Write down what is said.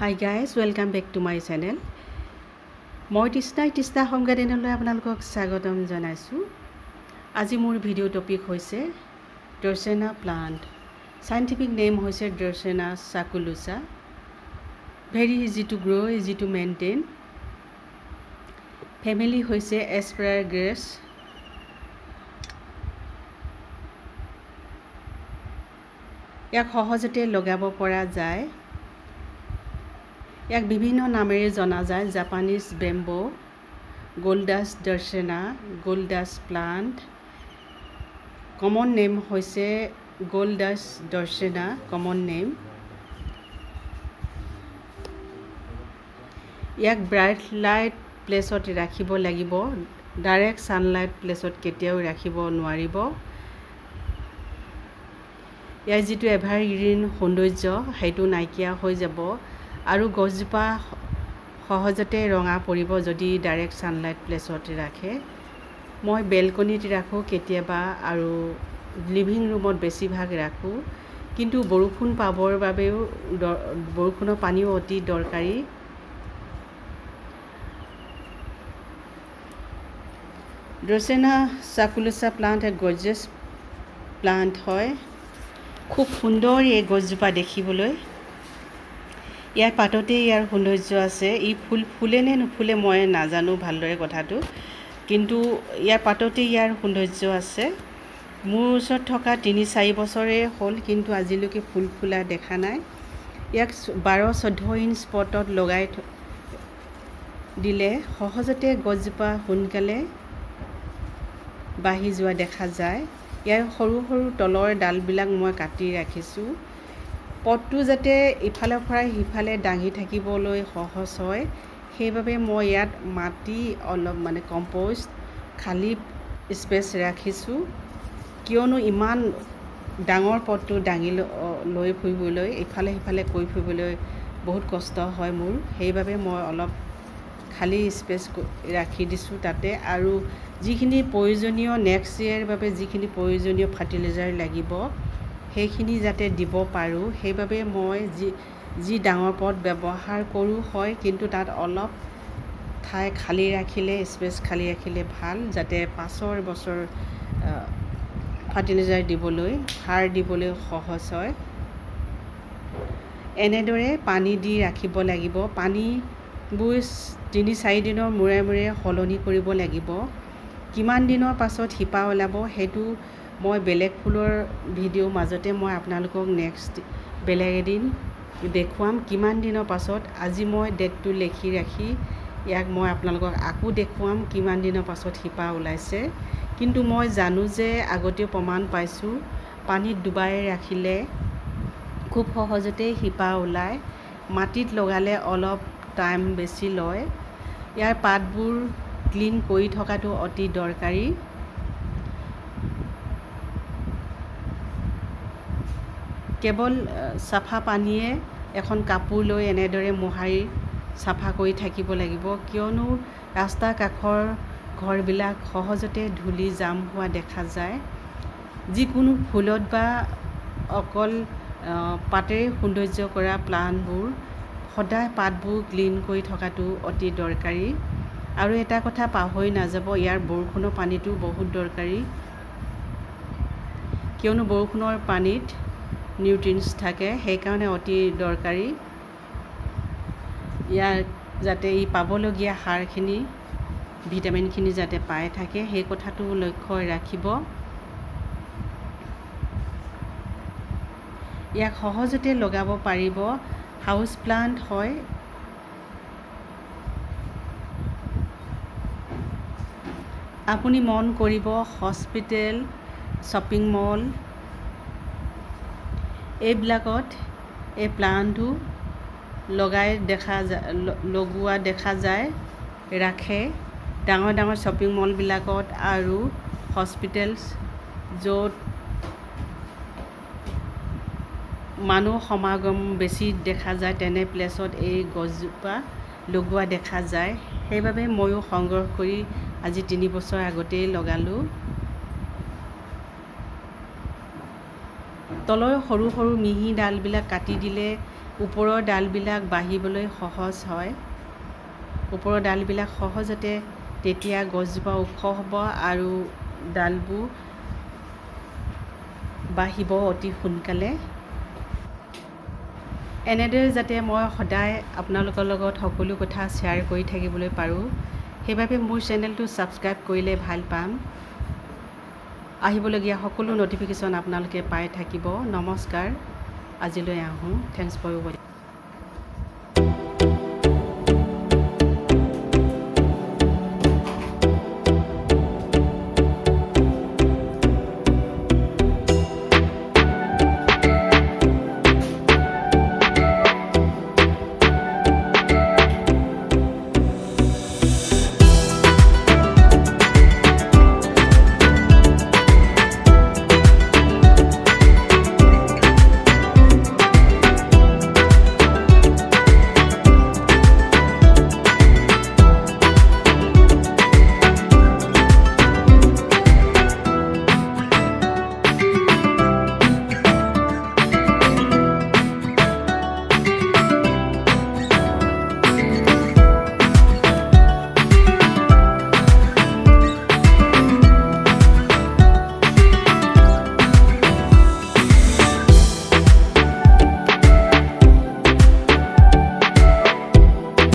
Hi guys, welcome back to my channel. মই Teesta home গাৰ্ডেনলৈ আপোনালোকক স্বাগতম জনাইছোঁ। আজি মোৰ ভিডিঅ' টপিক হৈছে ড্ৰচেনা প্লান্ট। সাইণ্টিফিক নেম হৈছে dracaena surculosa. Very easy to grow', easy to maintain. Family হৈছে এস্পাৰাগাছ। ইয়াক সহজতে লগাব পৰা যায়। ইয়াক বিভিন্ন নামেৰে জনা যায়। Japanese bamboo, gold dust dracaena, gold dust plant. Common name হৈছে গোল্ডাছ ড্ৰচেনা, কমন নেম। ইয়াক ব্ৰাইট লাইট প্লেচত ৰাখিব লাগিব। ডাইৰেক্ট ছানলাইট প্লেচত কেতিয়াও ৰাখিব নোৱাৰিব। ইয়াৰ যিটো এভাৰগ্ৰীণ সৌন্দৰ্য সেইটো নাইকিয়া হৈ যাব আৰু গছজোপা সহজতে ৰঙা পৰিব যদি ডাইৰেক্ট ছানলাইট প্লেচত ৰাখে। মই বেলকনিত ৰাখোঁ কেতিয়াবা আৰু লিভিং ৰুমত বেছিভাগ ৰাখোঁ, কিন্তু বৰষুণ পাবৰ বাবেও বৰষুণৰ পানীও অতি দৰকাৰী। ড্ৰচেনা সাকুলোসা প্লান্ট এক গৰ্জিয়াছ প্লান্ট হয়। খুব সুন্দৰ এই গছজোপা দেখিবলৈ। ইয়াৰ পাততে ইয়াৰ সৌন্দৰ্য আছে। ই ফুলে নে নুফুলে মই নাজানো ভালদৰে কথাটো, কিন্তু ইয়াৰ পাততে ইয়াৰ সৌন্দৰ্য আছে। মোৰ ওচৰত থকা ৩-৪ বছৰে হ'ল, কিন্তু আজিলৈকে ফুল ফুলা দেখা নাই। ইয়াক 12-14 ইঞ্চ পটত লগাই দিলে সহজতে গছজোপা সোনকালে বাঢ়ি যোৱা দেখা যায়। ইয়াৰ সৰু সৰু তলৰ ডালবিলাক মই কাটি ৰাখিছোঁ। পটটো যাতে ইফালৰ পৰা সিফালে দাঙি থাকিবলৈ সহজ হয়, সেইবাবে মই ইয়াত মাটি অলপ কম্প'ষ্ট খালী স্পেচ ৰাখিছোঁ। কিয়নো ইমান ডাঙৰ পটটো দাঙি লৈ ফুৰিবলৈ, ইফালে সিফালে কৰি ফুৰিবলৈ বহুত কষ্ট হয় মোৰ। সেইবাবে মই অলপ খালী স্পেচ ৰাখি দিছোঁ তাতে। আৰু যিখিনি প্ৰয়োজনীয় নেক্সট ইয়েৰ বাবে যিখিনি প্ৰয়োজনীয় ফাৰ্টিলাইজাৰ লাগিব সেইখিনি যাতে দিব পাৰোঁ, সেইবাবে মই যি ডাঙৰ পট ব্যৱহাৰ কৰোঁ হয়, কিন্তু তাত অলপ ঠাই খালী ৰাখিলে, স্পেচ খালী ৰাখিলে ভাল, যাতে পাছৰ বছৰ ফাৰ্টিলাইজাৰ দিবলৈ, সাৰ দিবলৈ সহজ হয়। এনেদৰে পানী দি ৰাখিব লাগিব। পানীবোৰ 3-4 দিনৰ মূৰে মূৰে সলনি কৰিব লাগিব। কিমান দিনৰ পাছত শিপা ওলাব সেইটো মই বেলেগ ফুলৰ ভিডিঅ'ৰ মাজতে মই আপোনালোকক নেক্সট বেলেগ এদিন দেখুৱাম কিমান দিনৰ পাছত। আজি মই ডেটটো লিখি ৰাখি ইয়াক মই আপোনালোকক আকৌ দেখুৱাম কিমান দিনৰ পাছত শিপা ওলাইছে। কিন্তু মই জানো যে আগতেও প্ৰমাণ পাইছোঁ, পানীত ডুবাই ৰাখিলে খুব সহজতে শিপা ওলায়। মাটিত লগালে অলপ টাইম বেছি লয়। ইয়াৰ পাতবোৰ ক্লিন কৰি থকাটো অতি দৰকাৰী। কেৱল চাফা পানীয়ে এখন কাপোৰ লৈ এনেদৰে মোহাৰি চাফা কৰি থাকিব লাগিব, কিয়নো ৰাস্তাৰ কাষৰ ঘৰবিলাক সহজতে ধূলি জাম হোৱা দেখা যায়। যিকোনো ফুলত বা অকল পাতেৰে সৌন্দৰ্য কৰা প্লান্টবোৰ সদায় পাতবোৰ ক্লিন কৰি থকাটো অতি দৰকাৰী। আৰু এটা কথা পাহৰি নাযাব, ইয়াৰ বৰষুণৰ পানীটো বহুত দৰকাৰী, কিয়নো বৰষুণৰ পানীত নিউট্ৰিয়েণ্টছ থাকে, সেইকাৰণে অতি দৰকাৰী। ইয়াৰ যাতে ই পাবলগীয়া সাৰখিনি, ভিটামিনখিনি যাতে পাই থাকে, সেই কথাটো লক্ষ্য ৰাখিব। ইয়াক সহজতে লগাব পাৰিব। হাউচ প্লান্ট হয়। আপুনি মন কৰিব, হস্পিটেল, শ্বপিং মল এইবিলাকত এই প্লান্টটো লগোৱা দেখা যায়, ৰাখে। ডাঙৰ ডাঙৰ শ্বপিং মলবিলাকত আৰু হস্পিটেলছ, য'ত মানুহ সমাগম বেছি দেখা যায়, তেনে প্লেচত এই গছজোপা লগোৱা দেখা যায়। সেইবাবে ময়ো সংগ্ৰহ কৰি আজি 3 বছৰ আগতেই লগালোঁ। তলৰ সৰু সৰু মিহি ডালবিলাক কাটি দিলে ওপৰৰ ডালবিলাক বাঢ়িবলৈ সহজ হয়। ওপৰৰ ডালবিলাক সহজতে তেতিয়া গছজোপা ওখ হ'ব আৰু ডালবোৰ বাঢ়িব অতি সোনকালে। এনেদৰে যাতে মই সদায় আপোনালোকৰ লগত সকলো কথা শ্বেয়াৰ কৰি থাকিবলৈ পাৰোঁ, সেইবাবে মোৰ চেনেলটো ছাবস্ক্ৰাইব কৰিলে ভাল পাম। আহিবলগীয়া সকলো ন'টিফিকেশ্যন আপোনালোকে পাই থাকিব। নমস্কাৰ, আজিলৈ আহোঁ। থেংকছ ফৰ ৱাচিং।